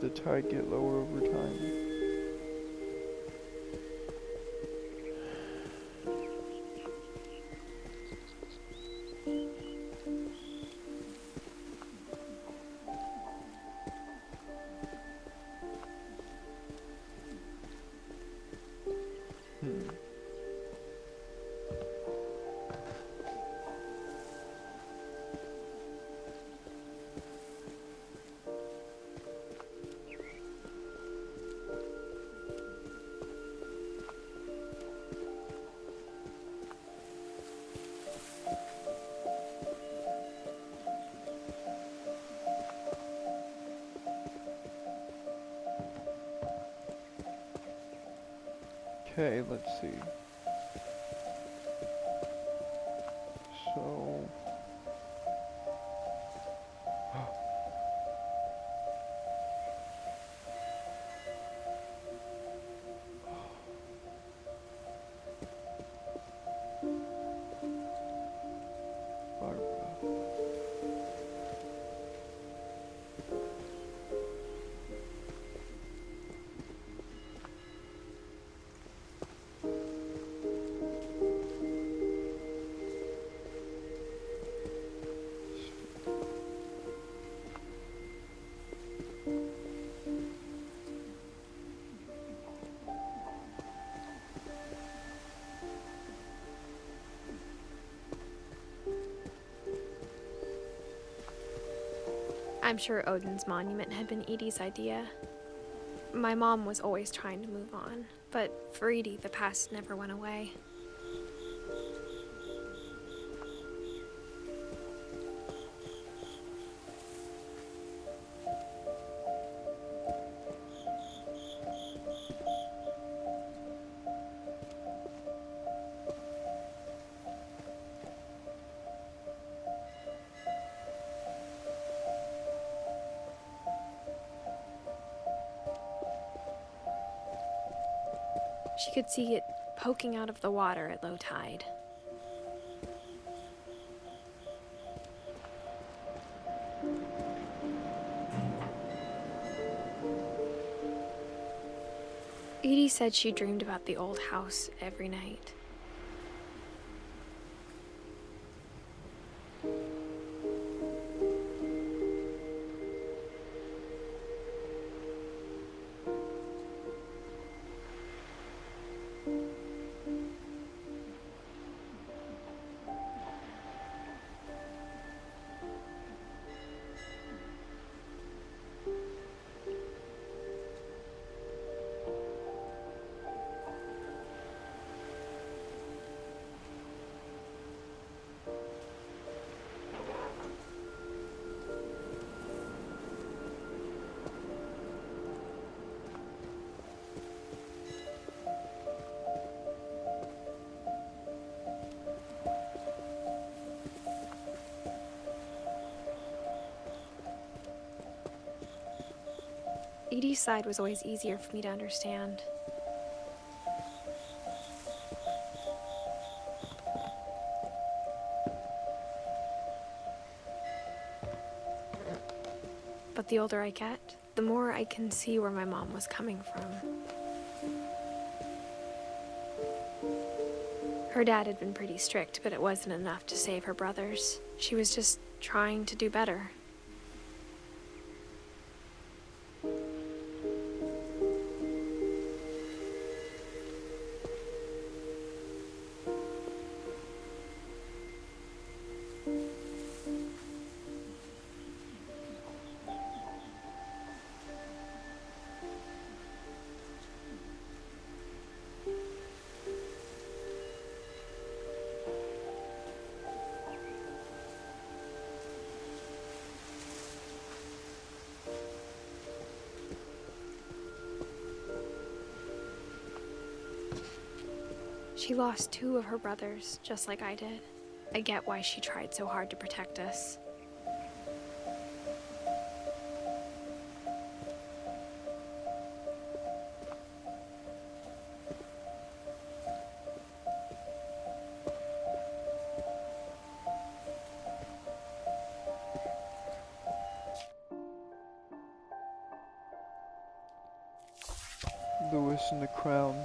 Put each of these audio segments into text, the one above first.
the tide get lower over time? Okay, let's see. So... Barbara. I'm sure Odin's monument had been Edie's idea. My mom was always trying to move on, but for Edie, the past never went away. She could see it poking out of the water at low tide. Edie said she dreamed about the old house every night. Edie's side was always easier for me to understand. But the older I get, the more I can see where my mom was coming from. Her dad had been pretty strict, but it wasn't enough to save her brothers. She was just trying to do better. She lost 2 of her brothers, just like I did. I get why she tried so hard to protect us. Lewis and the Crown.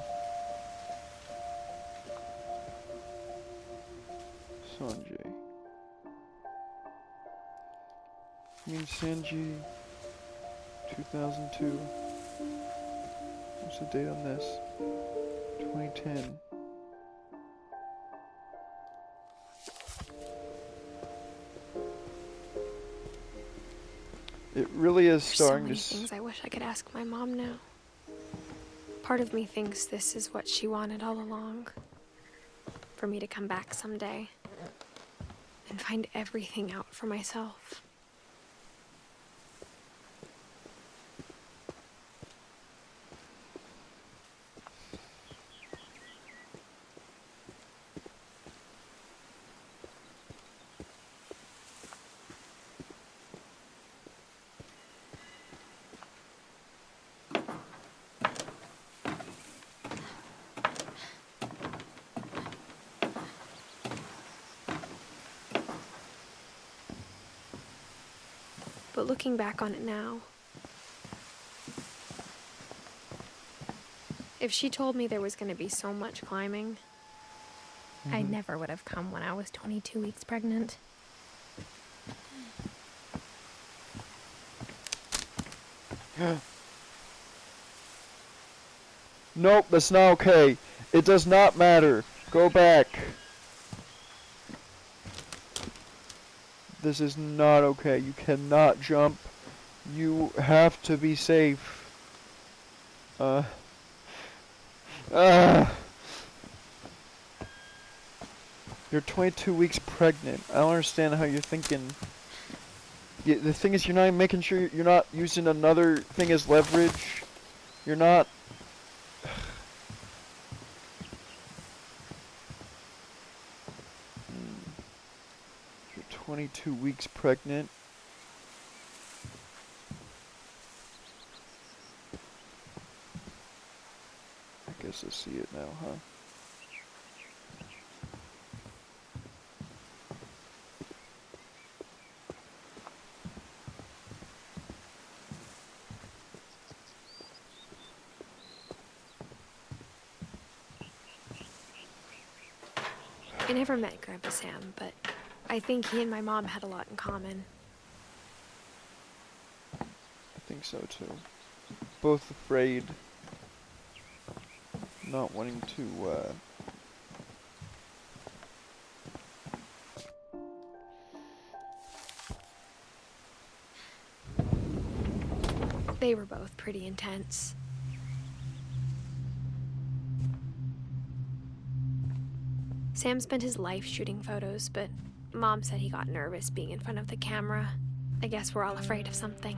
Sanjay. I mean Sanji 2002. What's the date on this? 2010. It really is starting There's so many things I wish I could ask my mom now. Part of me thinks this is what she wanted all along. For me to come back someday and find everything out for myself. But looking back on it now, if she told me there was going to be so much climbing, I never would have come when I was 22 weeks pregnant. Nope, that's not okay. It does not matter. Go back. This is not okay. You cannot jump. You have to be safe. You're 22 weeks pregnant. I don't understand how you're thinking. The thing is, you're not even making sure you're not using another thing as leverage. You're not. You're 22 weeks pregnant. I guess I see it now, huh? I never met Grandpa Sam, but I think he and my mom had a lot in common. I think so too. Both afraid. Not wanting to, They were both pretty intense. Sam spent his life shooting photos, but Mom said he got nervous being in front of the camera. I guess we're all afraid of something.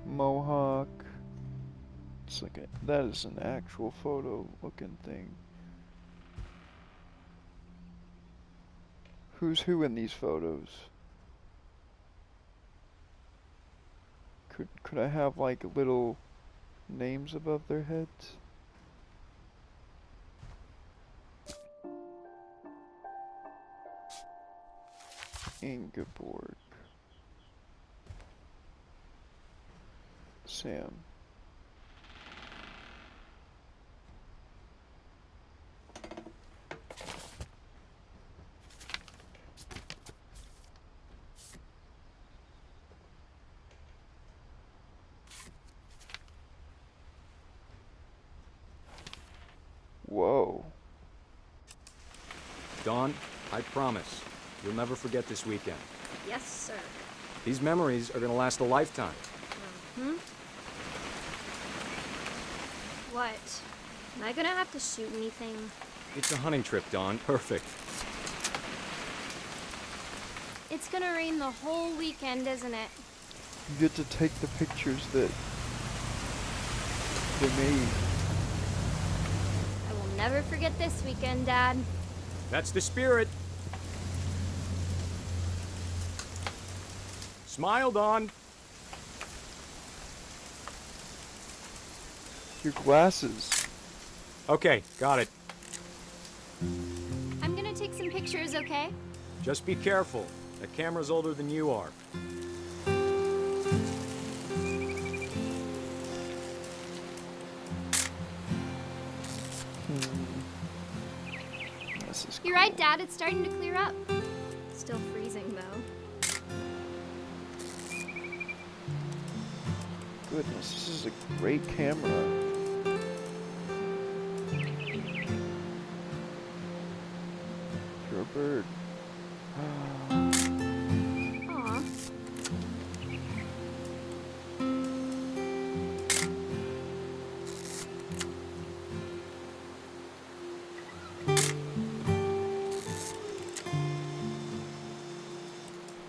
Mohawk. It's like that is an actual photo looking thing. Who's who in these photos? Could I have like little names above their heads? Ingeborg. Sam. Whoa. Dawn, I promise, you'll never forget this weekend. Yes, sir. These memories are gonna last a lifetime. What? Am I gonna have to shoot anything? It's a hunting trip, Dawn. Perfect. It's gonna rain the whole weekend, isn't it? You get to take the pictures that they made. I will never forget this weekend, Dad. That's the spirit. Smile, Dawn. Your glasses. Okay, got it. I'm gonna take some pictures, okay? Just be careful. That camera's older than you are. This is You're right, Dad. It's starting to clear up. Still freezing, though. Goodness, this is a great camera. You're a bird. Aw.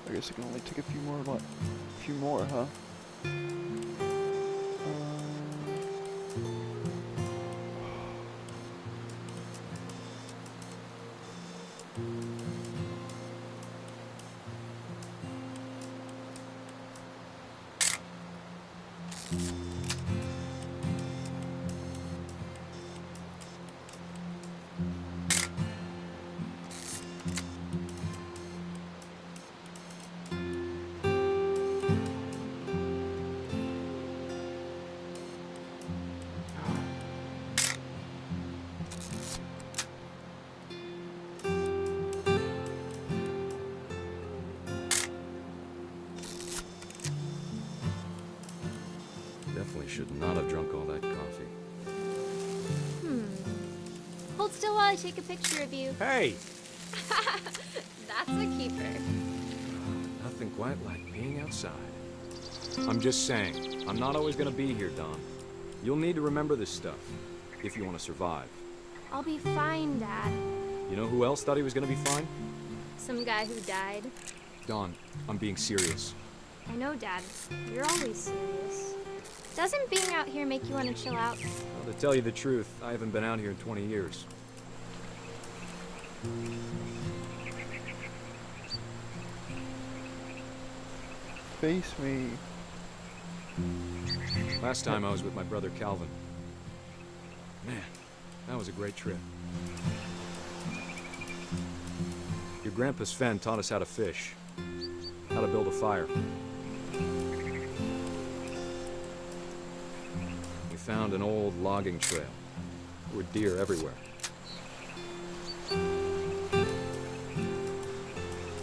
I guess I can only take a few more. What? A few more, huh? Definitely should not have drunk all that coffee. Hold still while I take a picture of you. Hey! That's a keeper. Nothing quite like being outside. I'm just saying, I'm not always gonna be here, Don. You'll need to remember this stuff, if you want to survive. I'll be fine, Dad. You know who else thought he was gonna be fine? Some guy who died. Don, I'm being serious. I know, Dad. You're always serious. Doesn't being out here make you want to chill out? Well, to tell you the truth, I haven't been out here in 20 years. Face me. Last time I was with my brother Calvin. Man, that was a great trip. Your grandpa Sven taught us how to fish, how to build a fire. We found an old logging trail. There were deer everywhere.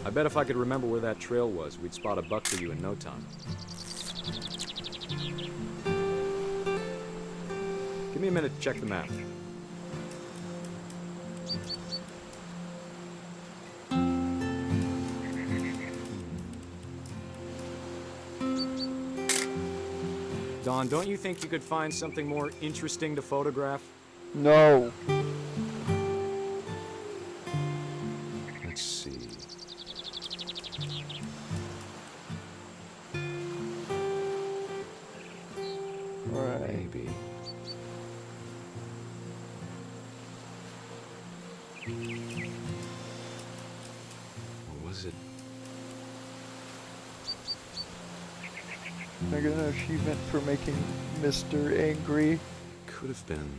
I bet if I could remember where that trail was, we'd spot a buck for you in no time. Give me a minute to check the map. Don, don't you think you could find something more interesting to photograph? No. Let's see. Alright. Maybe. Or was it? I get an achievement for making Mr. angry. Could have been.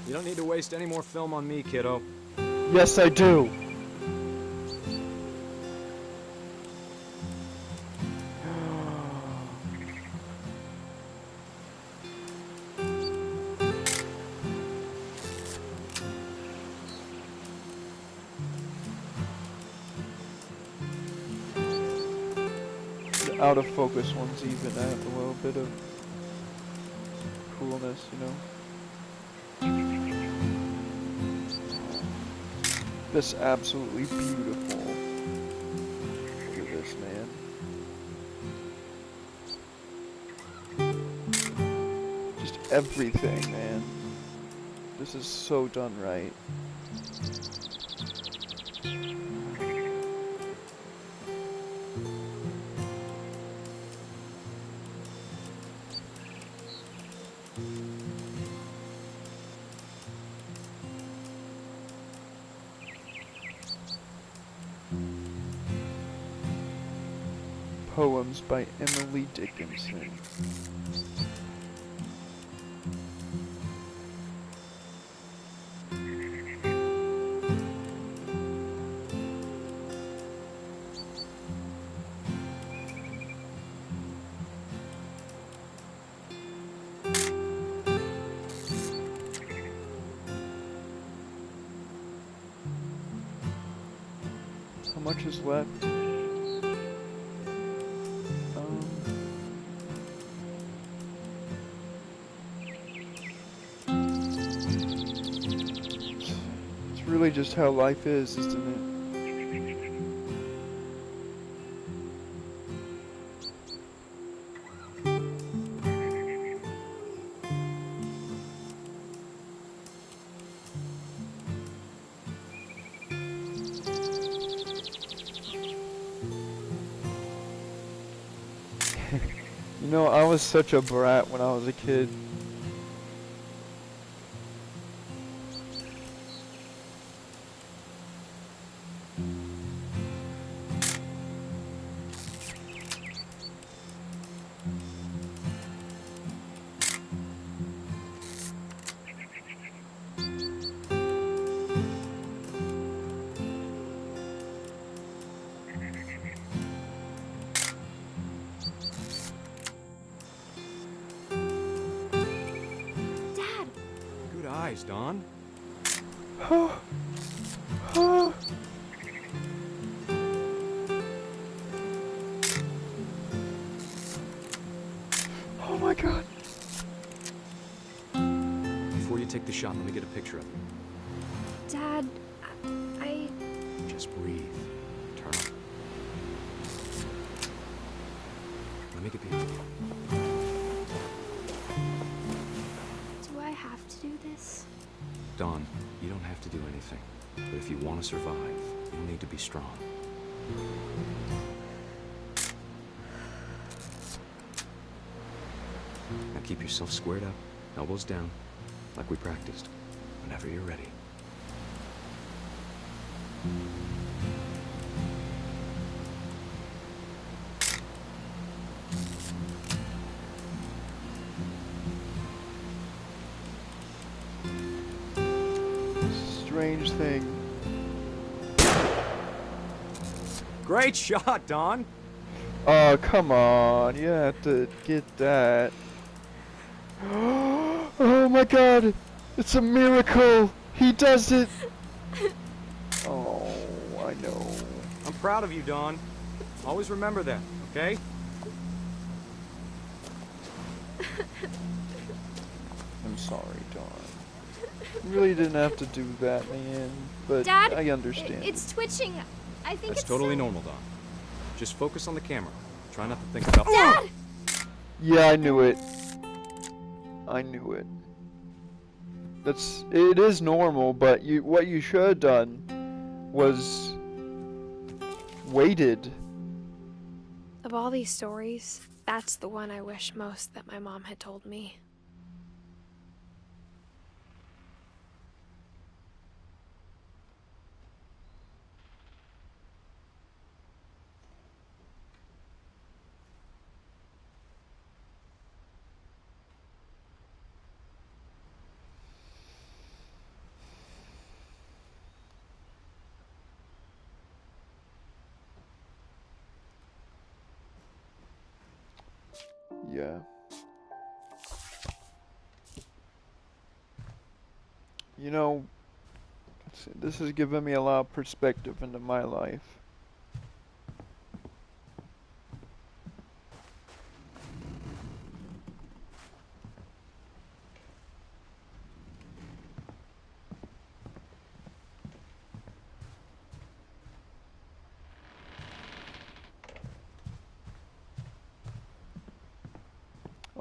You don't need to waste any more film on me, kiddo. Yes, I do. The out of focus ones even add a little bit of coolness, you know. This absolutely beautiful. Look at this, man. Just everything, man. This is so done right. Poems by Emily Dickinson. How much is left? It's really just how life is, isn't it? You know, I was such a brat when I was a kid. Good eyes, Don. Oh my god. Before you take the shot, let me get a picture of you. Dad, I... Just breathe. Turn up. Let me get behind you. Do I have to do this? Don, you don't have to do anything. But if you want to survive, you'll need to be strong. Now keep yourself squared up, elbows down, like we practiced. Whenever you're ready. Strange thing. Great shot, Don! Oh, come on. You have to get that. Oh my god. It's a miracle. He does it. Oh, I know. I'm proud of you, Don. Always remember that, okay? I'm sorry, Dawn. You really didn't have to do that, man. But Dad, I understand. it's twitching. I think That's it's totally so- normal, Don. Just focus on the camera. Try not to think about... Dad! Yeah, I knew it. I knew it. It is normal, but what you should have done was waited. Of all these stories, that's the one I wish most that my mom had told me. Yeah. You know, this has given me a lot of perspective into my life.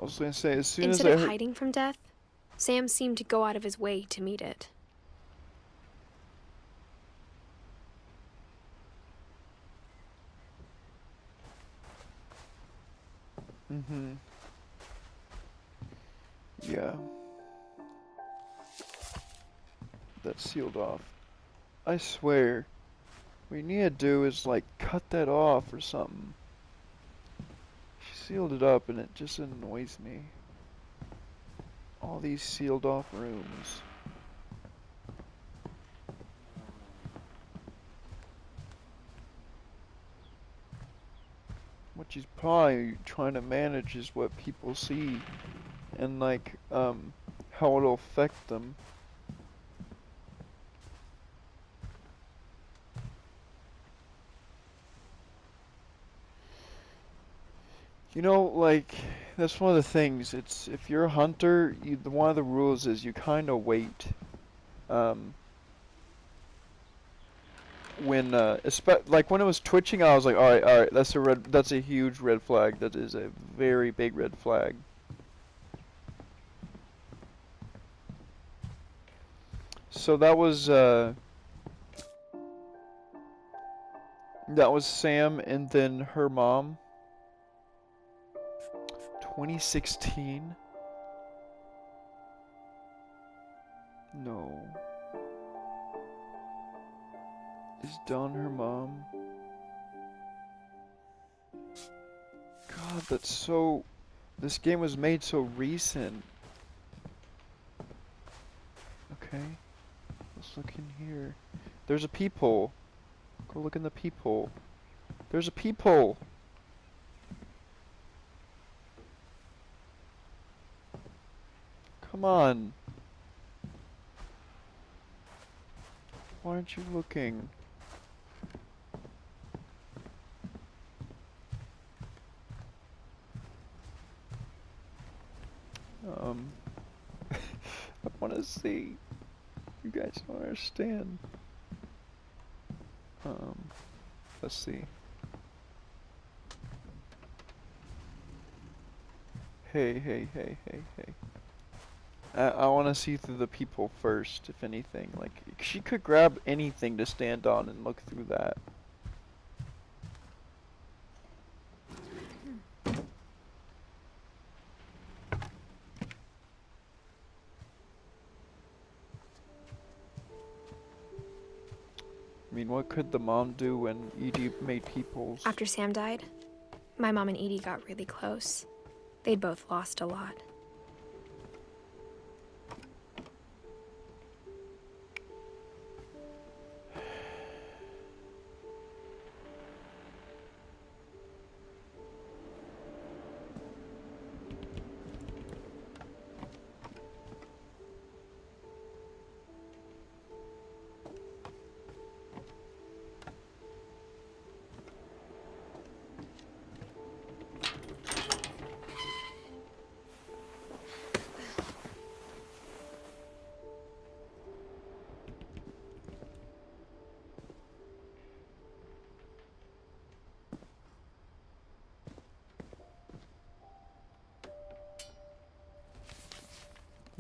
I was gonna say, as soon as Instead I of heard... hiding from death, Sam seemed to go out of his way to meet it. Mm-hmm. Yeah. That's sealed off. I swear, what you need to do is, like, cut that off or something. She sealed it up and it just annoys me. All these sealed off rooms. What she's probably trying to manage is what people see and, like, how it'll affect them. You know, like, that's one of the things. It's if you're a hunter, one of the rules is you kind of wait. Um, like when it was twitching, I was like, all right, that's a huge red flag. That is a very big red flag. So that was Sam and then her mom. 2016? No. Is Dawn her mom? God, that's so... This game was made so recent. Okay. Let's look in here. There's a peephole. Go look in the peephole. There's a peephole! Come on. Why aren't you looking? I want to see. You guys don't understand. Let's see. Hey. I want to see through the people first, if anything. Like, she could grab anything to stand on and look through that. I mean, what could the mom do when Edie made peoples? After Sam died, my mom and Edie got really close. They'd both lost a lot.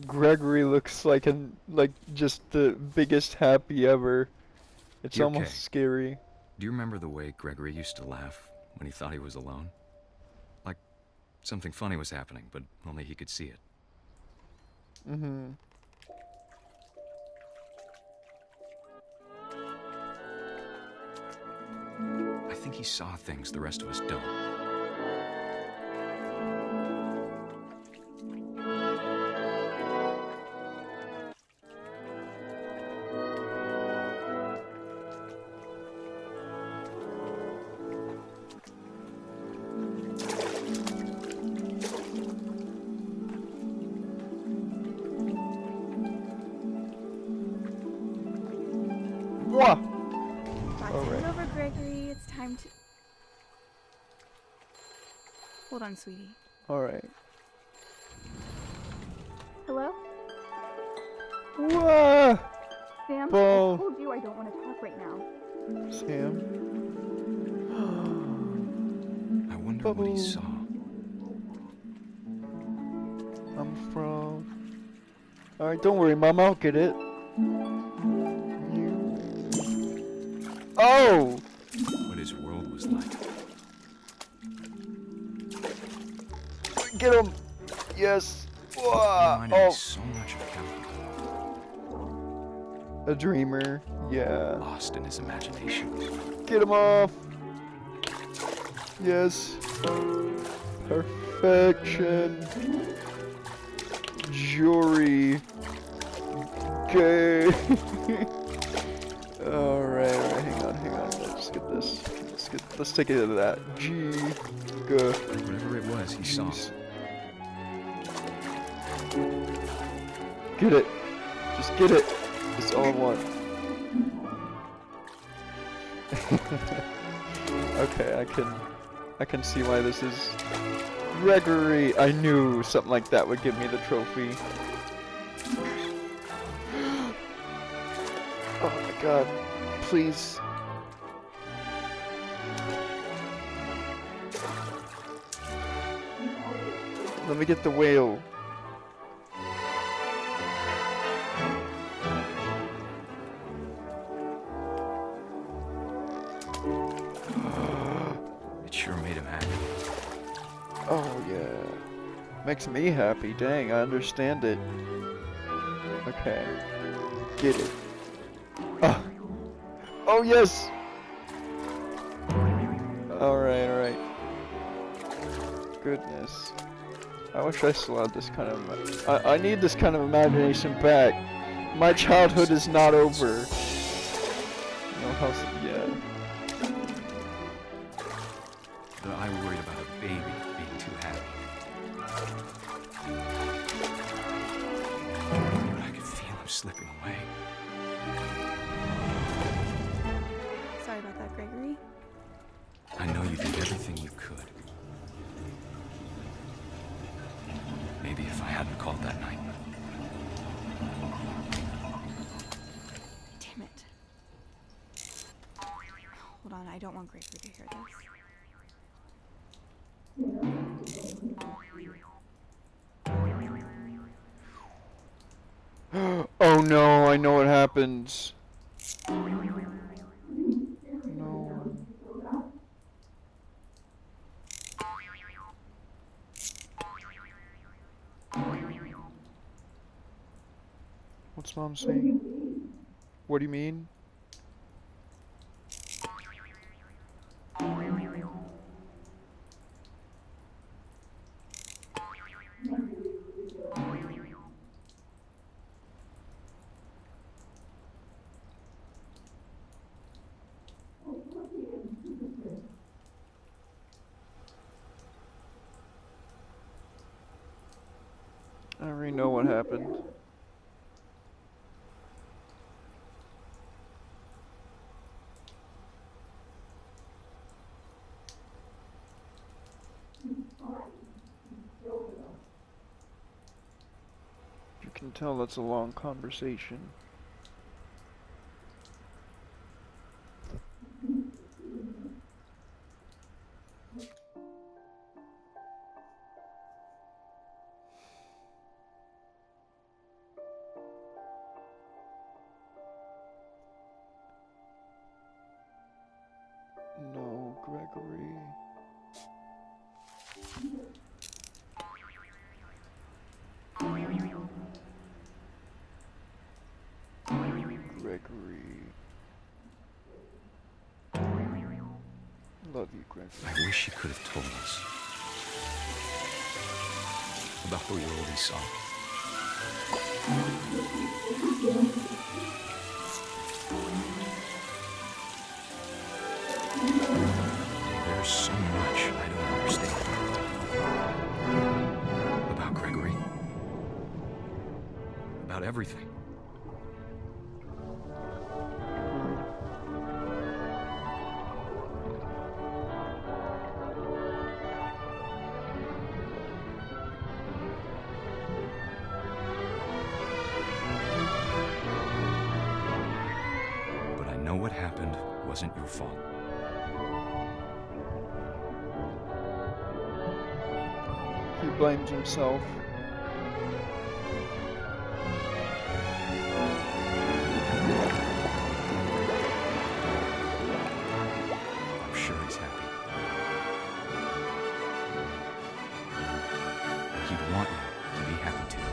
Gregory looks like just the biggest happy ever. It's You almost okay? scary. Do you remember the way Gregory used to laugh when he thought he was alone? Like something funny was happening, but only he could see it. Mm-hmm. I think he saw things the rest of us don't. Mwah! That's Alright. it over, Gregory. It's time to... Hold on, sweetie. Alright. Hello? Wah! Sam, Bo. I told you I don't want to talk right now. Sam. I wonder what he Bubble. saw. I'm from... Alright, don't worry, Mom, I'll get it. Oh! What his world was like. Get him! Yes! Wah! Reminded me Oh! so much of Captain, A dreamer. Yeah. lost in his imagination. Get him off! Yes. Perfection. Jury. Gay. Alright, hang on. Let's get this. Let's take it to that. G. G. Whatever it was, he saw. Get it. Just get it. That's all I want. Okay, I can I can see why this is Gregory. I knew something like that would give me the trophy. Oh my god. Please. Let me get the whale. It sure made him happy. Oh yeah. Makes me happy. Dang, I understand it. Okay. Get it. Oh, oh yes! Alright, alright. Goodness. I wish I still had this kind of... I need this kind of imagination back. My childhood is not over. No house... Yeah. But I worried about a baby being too happy. But I could feel him slipping away. Sorry about that, Gregory. I know you did everything you could. Maybe if I hadn't called that night. Damn it. Hold on, I don't want Gregory to hear this. Oh no, I know what happens. No. What's Mom saying? What do you mean? I already know what happened. You can tell that's a long conversation. No, Gregory. Gregory. Love you, Gregory. I wish he could have told us about the world he saw. There's so much I don't understand about Gregory, about everything. But I know what happened wasn't your fault. He blames himself. I'm sure he's happy. He'd want you to be happy too.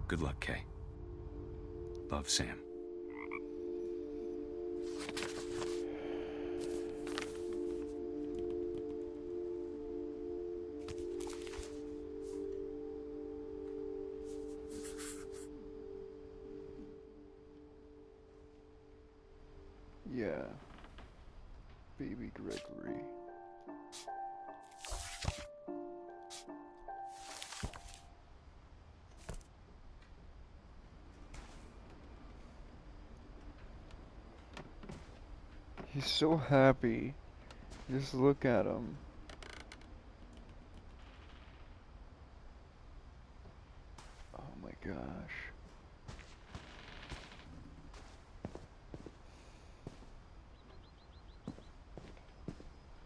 Good luck, Kay. Love, Sam. Yeah. Baby Gregory. He's so happy. Just look at him. Oh my gosh.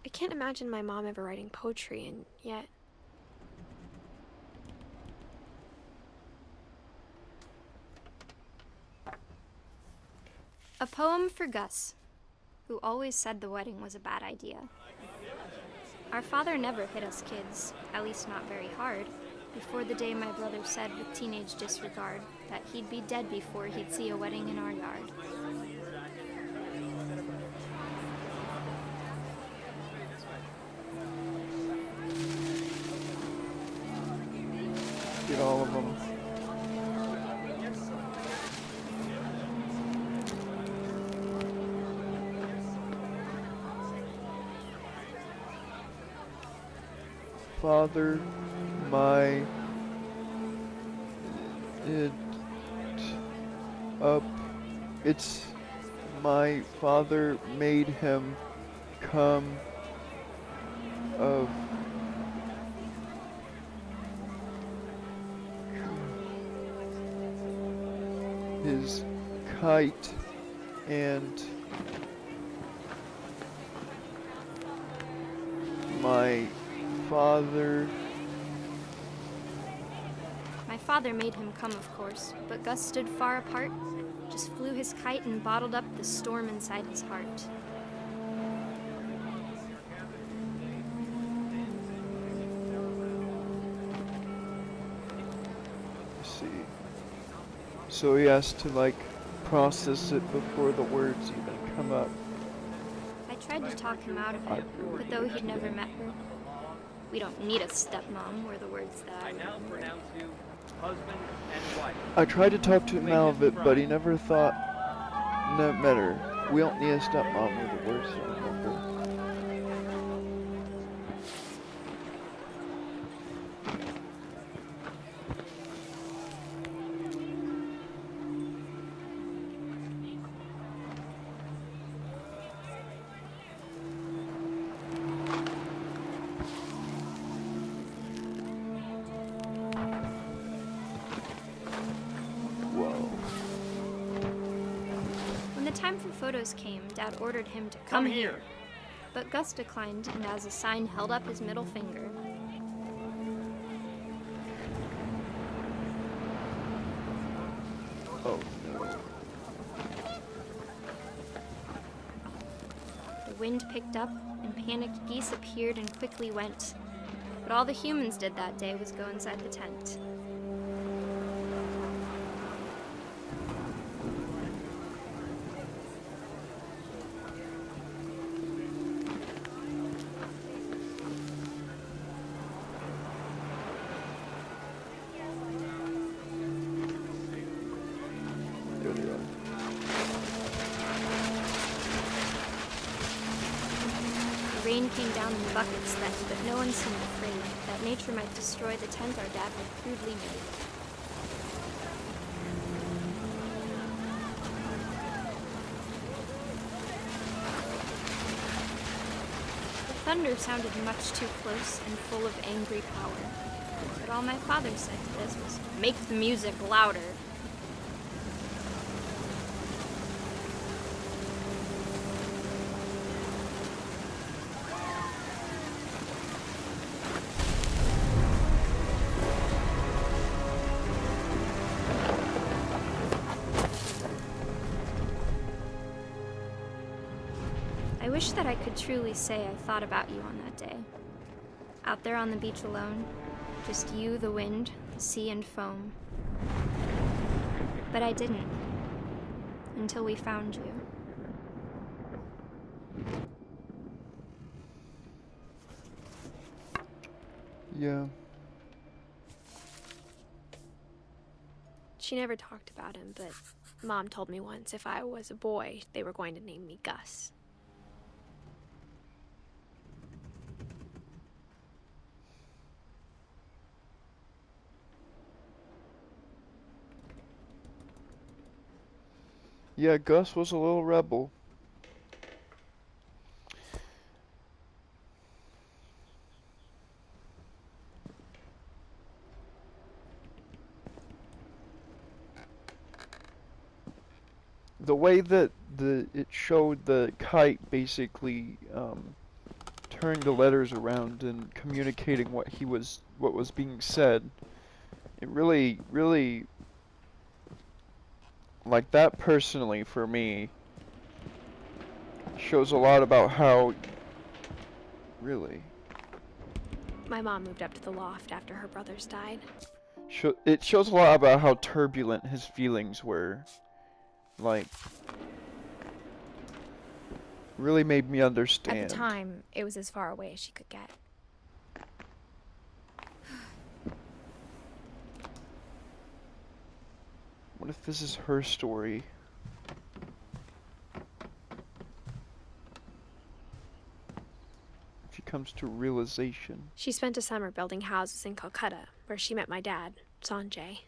I can't imagine my mom ever writing poetry, and yet... A poem for Gus, who always said the wedding was a bad idea. Our father never hit us kids, at least not very hard, before the day my brother said with teenage disregard that he'd be dead before he'd see a wedding in our yard. Get all of them. Father, my it up. It's my father made him come of his kite and my father. My father made him come, of course, but Gus stood far apart, just flew his kite and bottled up the storm inside his heart. See. So he has to like process it before the words even come up. I tried to talk him out of it, but though he'd never met her, we don't need a stepmom were the words that I now remembered. pronounce you husband and wife. I tried to talk to him out of it, but he never thought, no matter. We don't need a stepmom with the words I remember. When the time for photos came, Dad ordered him to come here. But Gus declined and as a sign held up his middle finger. Oh no. The wind picked up and panicked geese appeared and quickly went. But all the humans did that day was go inside the tent. There they are. The rain came down in buckets then, but no one seemed afraid that nature might destroy the tent our dad had crudely made. The thunder sounded much too close and full of angry power. But all my father said to this was, "Make the music louder." I wish that I could truly say I thought about you on that day. Out there on the beach alone, just you, the wind, the sea, and foam. But I didn't, until we found you. Yeah. She never talked about him, but Mom told me once if I was a boy, they were going to name me Gus. Yeah, Gus was a little rebel. the way that it showed the kite basically turning the letters around and communicating what was being said, it really like that personally for me shows a lot about how really My mom moved up to the loft after her brothers died. it shows a lot about how turbulent his feelings were. Like, really made me understand. At the time, it was as far away as she could get. What if this is her story? If she comes to realization. She spent a summer building houses in Calcutta, where she met my dad, Sanjay.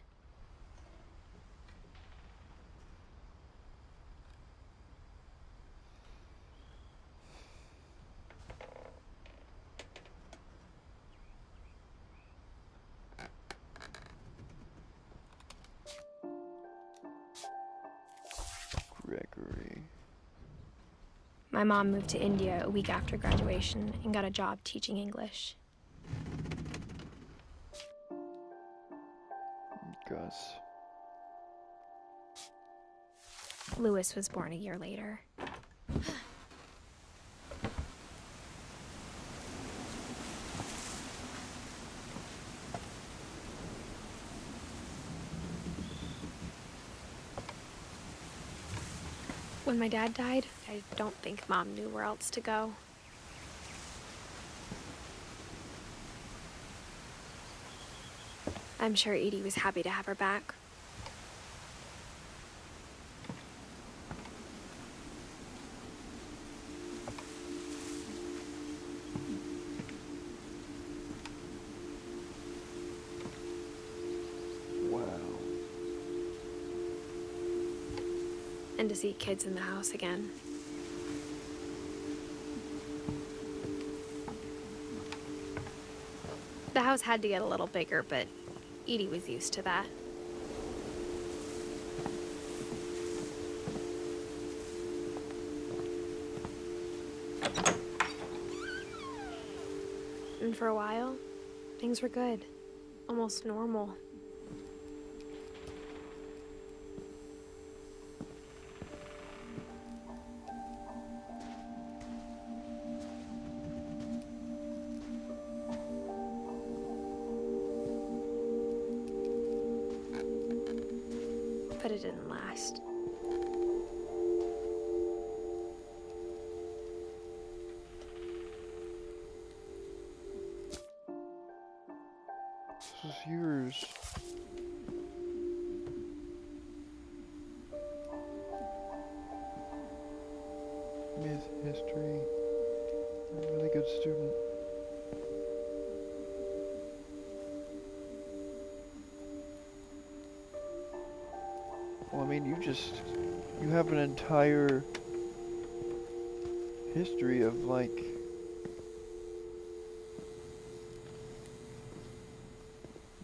Gregory. My mom moved to India a week after graduation and got a job teaching English. Gus. Lewis was born a year later. When my dad died, I don't think Mom knew where else to go. I'm sure Edie was happy to have her back. Wow. And to see kids in the house again. The house had to get a little bigger, but Edie was used to that. And for a while, things were good. Almost normal. But it didn't last. This is yours. Myth, history. I'm a really good student. Well, I mean, you have an entire history of, like,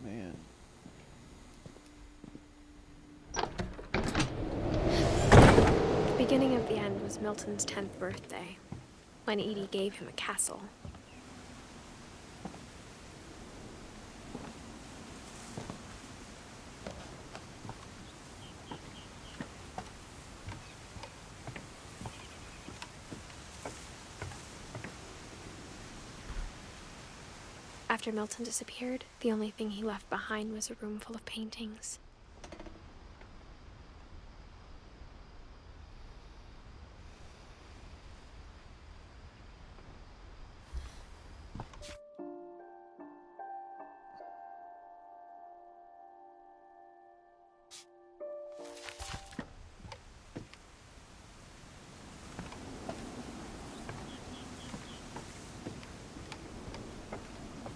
man. The beginning of the end was Milton's 10th birthday, when Edie gave him a castle. After Milton disappeared, the only thing he left behind was a room full of paintings.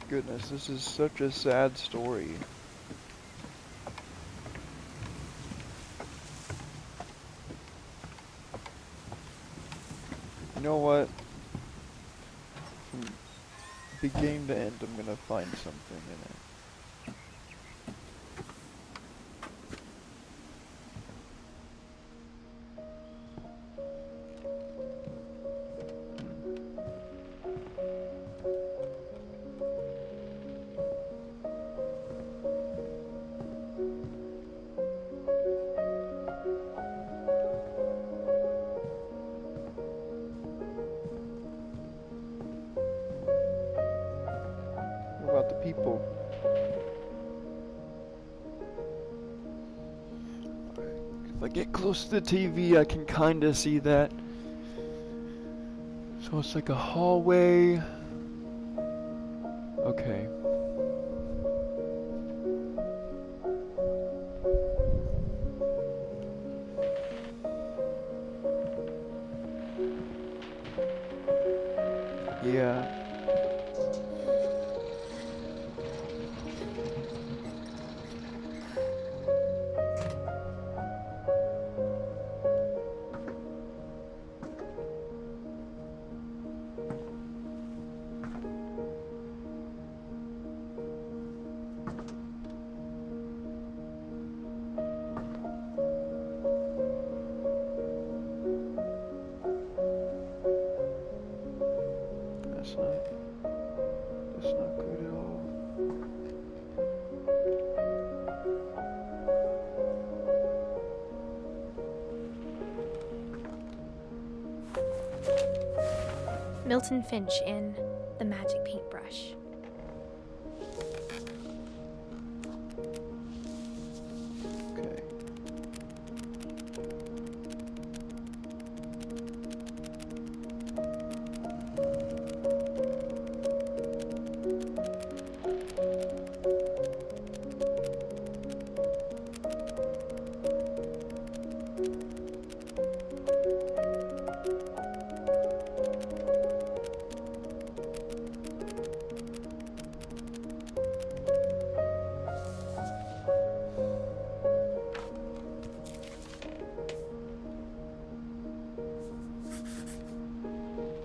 Goodness, this is such a sad story. You know what? From beginning to end, I'm gonna find something in it. people. If I get close to the TV, I can kinda see that. So it's like a hallway. Okay. Yeah. That's not good at all. Milton Finch in The Magic Paintbrush. Okay.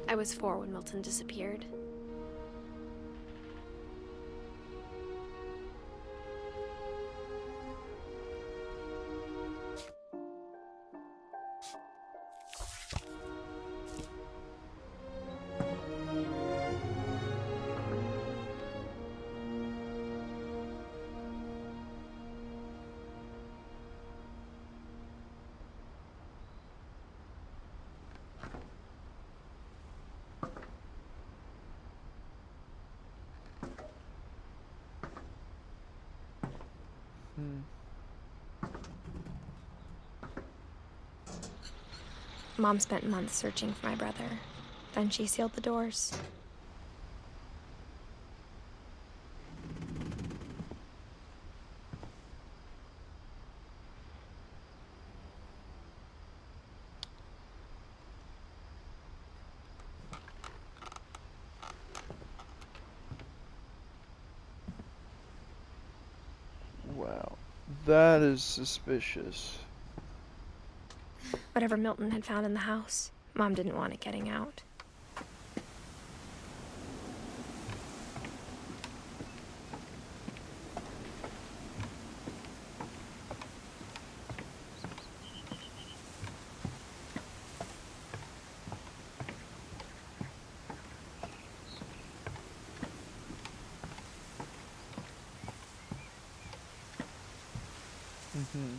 I was 4 when Milton disappeared. Mom spent months searching for my brother. Then she sealed the doors. Wow. That is suspicious. Whatever Milton had found in the house, Mom didn't want it getting out. Mm-hmm.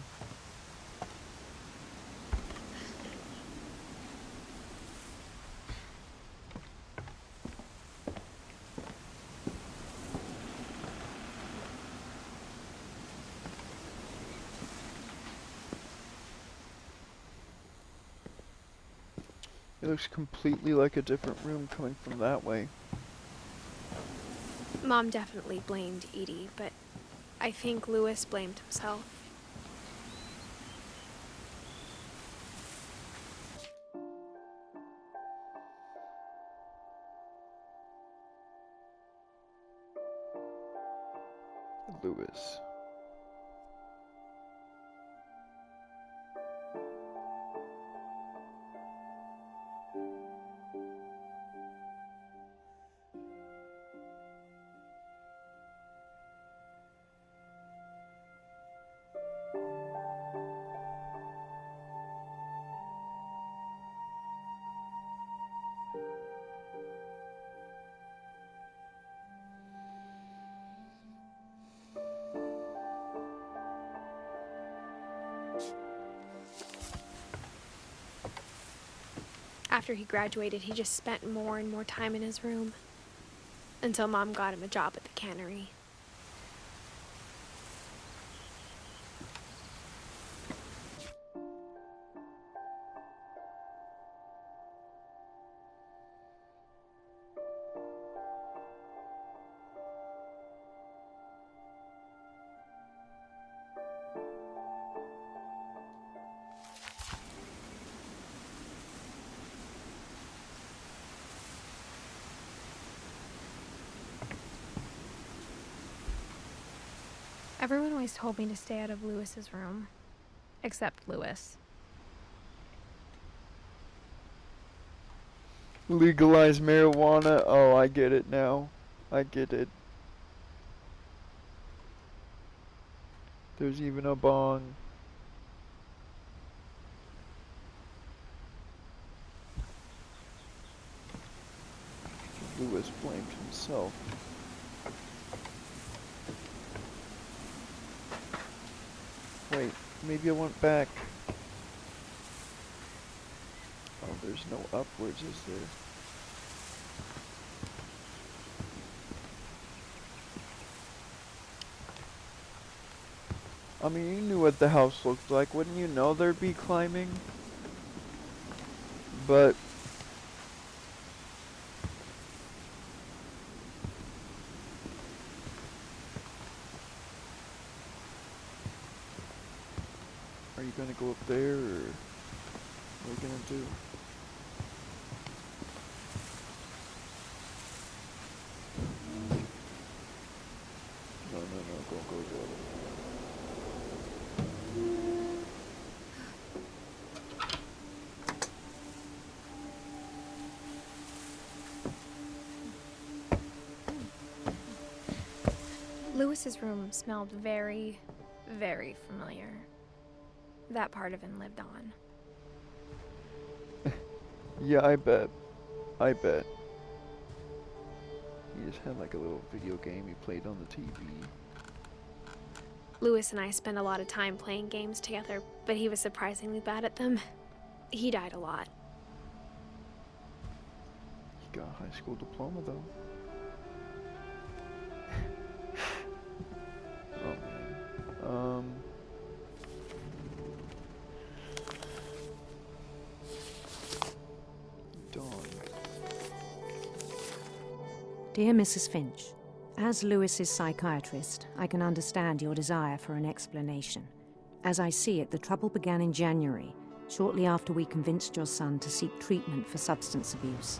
It looks completely like a different room coming from that way. Mom definitely blamed Edie, but I think Lewis blamed himself. Lewis. After he graduated, he just spent more and more time in his room. Until Mom got him a job at the cannery. Everyone always told me to stay out of Lewis's room. Except Lewis. Legalize marijuana. Oh, I get it now. I get it. There's even a bong. Lewis blamed himself. Wait, maybe I went back. Oh, there's no upwards, is there? I mean, you knew what the house looked like. Wouldn't you know there'd be climbing? But... are you gonna go up there, or... what are you gonna do? No, don't go the other way. Lewis's room smelled very, very familiar. That part of him lived on. Yeah, I bet. I bet. He just had like a little video game he played on the TV. Lewis and I spent a lot of time playing games together, but he was surprisingly bad at them. He died a lot. He got a high school diploma though. Oh man. Dawn. Dear Mrs. Finch, as Lewis's psychiatrist, I can understand your desire for an explanation. As I see it, the trouble began in January, shortly after we convinced your son to seek treatment for substance abuse.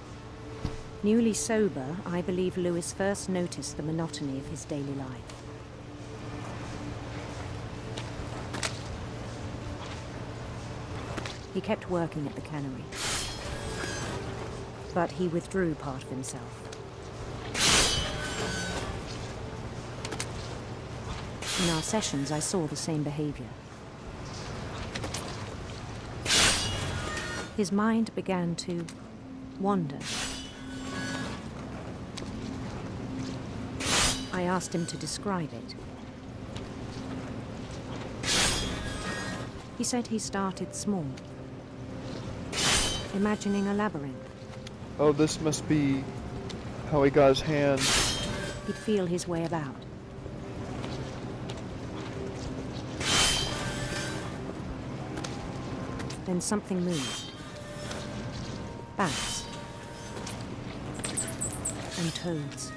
Newly sober, I believe Lewis first noticed the monotony of his daily life. He kept working at the cannery, but he withdrew part of himself. In our sessions, I saw the same behavior. His mind began to wander. I asked him to describe it. He said he started small, imagining a labyrinth. Oh, this must be how he got his hands. He'd feel his way about. Then something moved. Bats. And toads.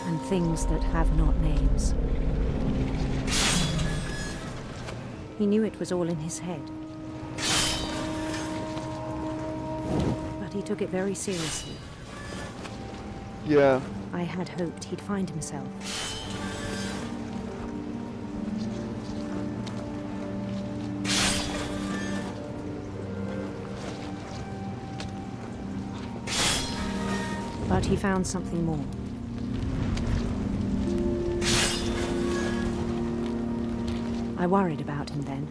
And things that have not names. He knew it was all in his head. But he took it very seriously. Yeah. I had hoped he'd find himself. But he found something more. I worried about him then.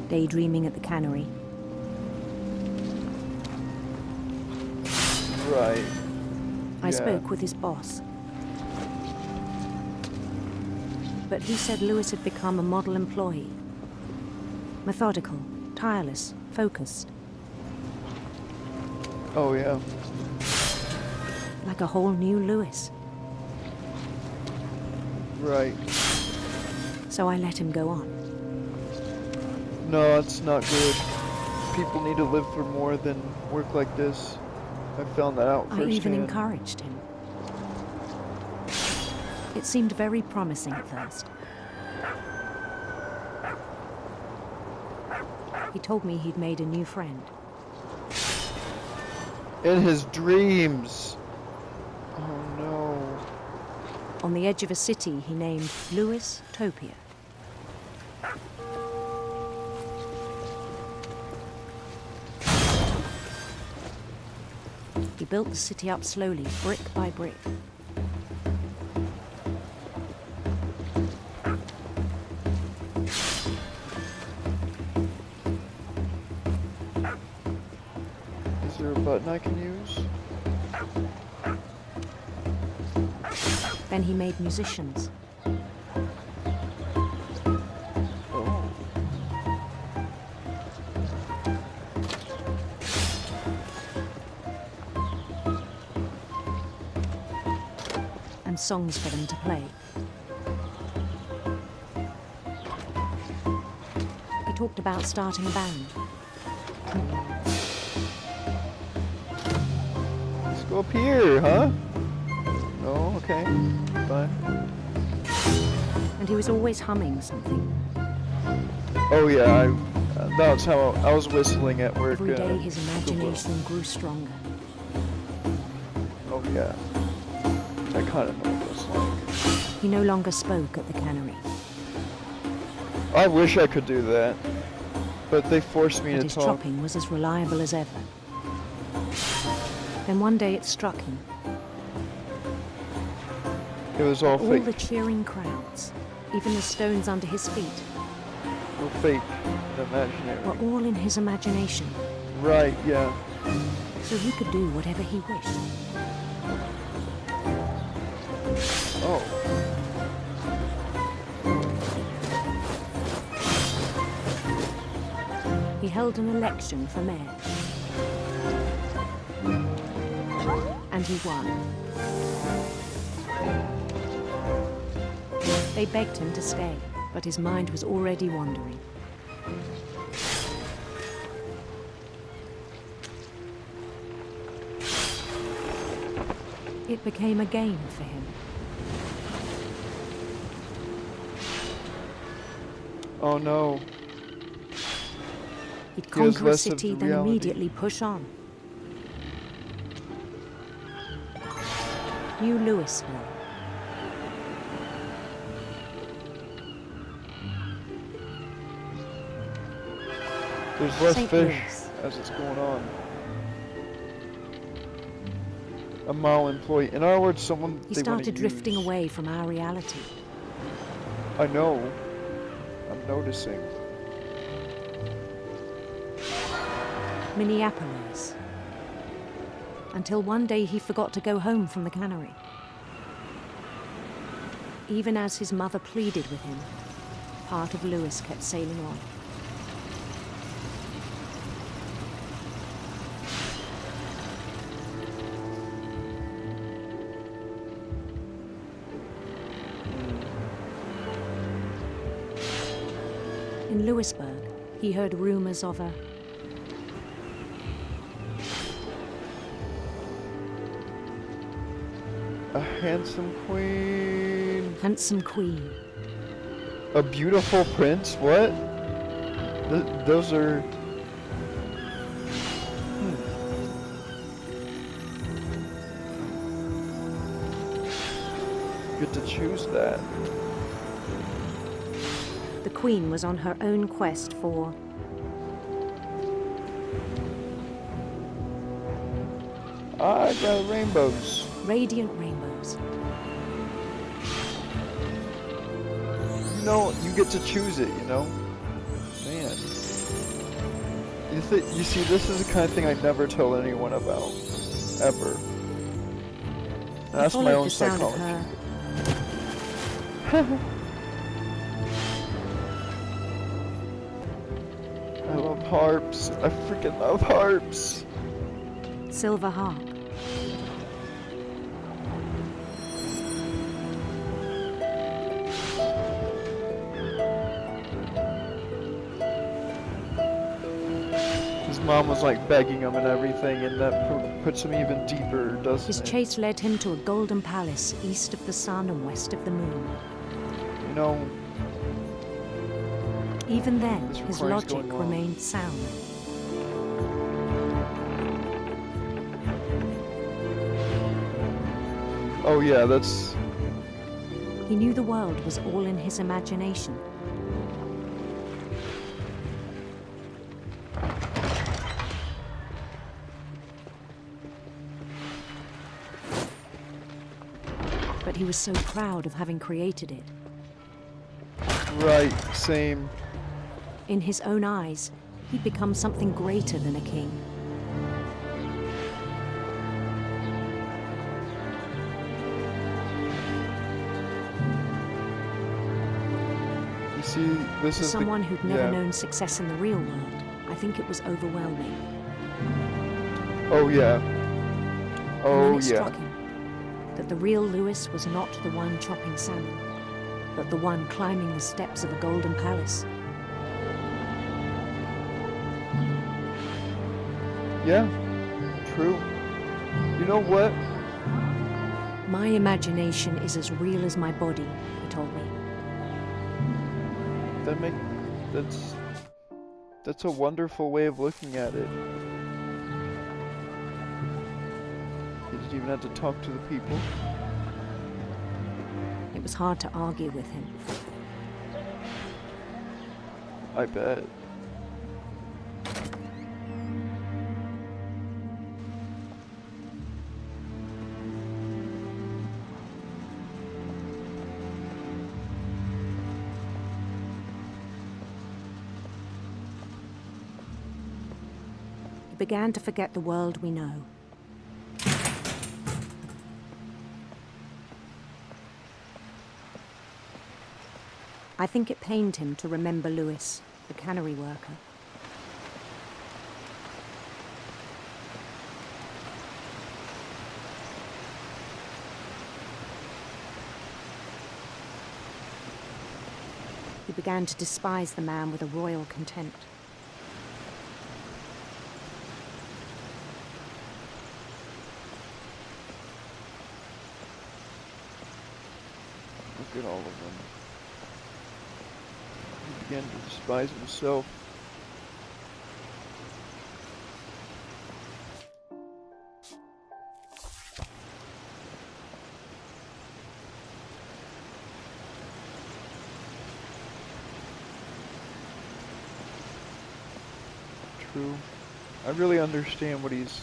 Daydreaming at the cannery. Right. I spoke with his boss. But he said Lewis had become a model employee. Methodical, tireless, focused. Oh, yeah. Like a whole new Lewis. Right. So I let him go on. No, that's not good. People need to live for more than work like this. I found that out I firsthand. even encouraged him. It seemed very promising at first. He told me he'd made a new friend. In his dreams. Oh no. On the edge of a city he named Louis Topia. He built the city up slowly, brick by brick. Is there a button I can use? Then he made musicians. Oh. And songs for them to play. He talked about starting a band. Let's go up here, huh? No, okay. Fine. And he was always humming something. Oh yeah, that's how I was whistling at work. Every day his imagination grew stronger. Oh yeah. I kind of know what it's like. He no longer spoke at the cannery. I wish I could do that, but they forced me But to his talk. chopping was as reliable as ever. Then one day it struck him. It was all All fake. the cheering crowds, even the stones under his feet, All fake. Imaginary. were all in his imagination, Right, yeah. so he could do whatever he wished. Oh. He held an election for mayor. And he won. They begged him to stay, but his mind was already wandering. It became a game for him. Oh no. He'd He was conquer a less of city, the then reality. immediately push on. New Louisville. There's less St. fish Louis. as it's going on. A mile employee. In other words, someone He they wanna started drifting use. away from our reality. I know. I'm noticing. Minneapolis. Until one day he forgot to go home from the cannery. Even as his mother pleaded with him, part of Louis kept sailing on. In Louisburg, he heard rumors of A handsome queen. handsome queen. A beautiful prince? What? Those are... Get to choose that. The queen was on her own quest for I'd rather rainbows. radiant rainbows. You know, you get to choose it, you know? Man. You see, this is the kind of thing I never tell anyone about. Ever. That's my Followed own the sound of psychology. her I love harps. I freaking love harps. silver harp. His mom was like begging him and everything, and that puts him even deeper, doesn't His it? chase led him to a golden palace east of the sun and west of the moon. You know, Even then, This his recording's logic going long. remained sound. Oh yeah, that's... He knew the world was all in his imagination. But he was so proud of having created it. Right, same. In his own eyes, he'd become something greater than a king. You see, this For is someone who'd never yeah. known success in the real world, I think it was overwhelming. Oh yeah. And Oh then it yeah. struck him that the real Lewis was not the one chopping salmon, but the one climbing the steps of a golden palace. Yeah. True. You know what? My imagination is as real as my body, he told me. That's a wonderful way of looking at it. You didn't even have to talk to the people. It was hard to argue with him. I bet. He began to forget the world we know. I think it pained him to remember Lewis, the cannery worker. He began to despise the man with a royal contempt. Look at all of them. He began to despise himself. True. I really understand what he's...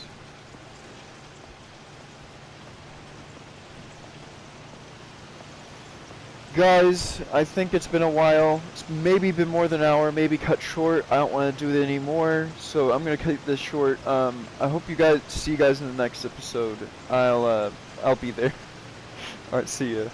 Guys, I think it's been a while. It's maybe been more than an hour, maybe cut short. I don't want to do it anymore, so I'm gonna cut this short. I hope you guys see you guys in the next episode. I'll be there. Alright, see ya.